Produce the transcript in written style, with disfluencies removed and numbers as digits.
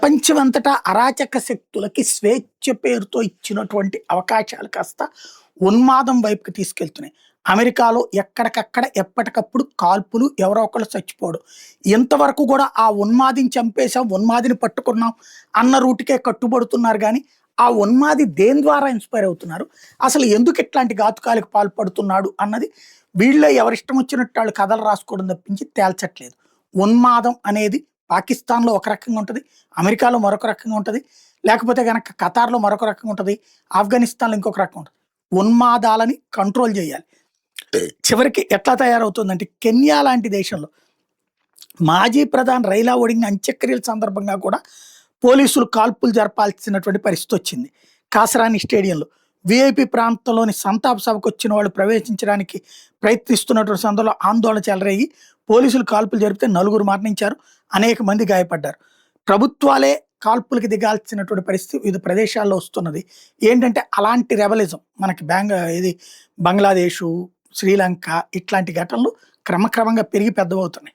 ప్రపంచమంతటా అరాచక శక్తులకి స్వేచ్ఛ పేరుతో ఇచ్చినటువంటి అవకాశాలు కాస్త ఉన్మాదం వైపుకి తీసుకెళ్తున్నాయి. అమెరికాలో ఎక్కడికక్కడ ఎప్పటికప్పుడు కాల్పులు, ఎవరో ఒకళ్ళు చచ్చిపోవడం. ఇంతవరకు కూడా ఆ ఉన్మాదిని చంపేసాం, ఉన్మాదిని పట్టుకున్నాం అన్న రూట్‌కే కట్టుబడుతున్నారు గానీ, ఆ ఉన్మాది దేని ద్వారా ఇన్‌స్పైర్ అవుతున్నారు? అసలు ఎందుకు ఇట్లాంటి ఘాతుకాలకు పాల్పడుతున్నాడు అన్నది వీళ్ళే ఎవరిష్టం వచ్చినట్టు ఆళ్ళు కథలు రాసుకోవడం తప్పించి తేల్చట్లేదు. ఉన్మాదం అనేది పాకిస్తాన్‌లో ఒక రకంగా ఉంటది. అమెరికాలో మరొక రకంగా ఉంటది. లేకపోతే గనక ఖతార్‌లో మరొక రకంగా ఉంటది. ఆఫ్ఘనిస్తాన్‌లో ఇంకొక రకంగా ఉంటది. ఉన్మాదాలని కంట్రోల్ జేయాలి. చివరికి ఎట్లా తయారవుతుందంటే కెన్యా లాంటి దేశంలో మాజీ ప్రధాని రైలా ఒడింగ్ అంత్యక్రియల సందర్భంగా కూడా పోలీసులు కాల్పులు జరపాల్సినటువంటి పరిస్థితొచ్చింది. కాసరాని స్టేడియంలో. వీఐపీ ప్రాంతంలోని సంతాప సభకొచ్చిన వాళ్ళు ప్రవేశించడానికి ప్రయత్నిస్తున్నటువంటి సందర్భంలో ఆందోళన చెలరేగి పోలీసులు కాల్పులు జరిపితే నలుగురు మరణించారు. అనేక మంది గాయపడ్డారు. ప్రభుత్వాలే కాల్పులకి దిగాల్సినటువంటి పరిస్థితి వివిధ ప్రదేశాల్లో వస్తున్నది. ఏంటంటే అలాంటి రెబలిజం మనకి ఇది బంగ్లాదేశు, శ్రీలంక ఇట్లాంటి ఘటనలు క్రమక్రమంగా పెరిగి పెద్దవవుతున్నాయి.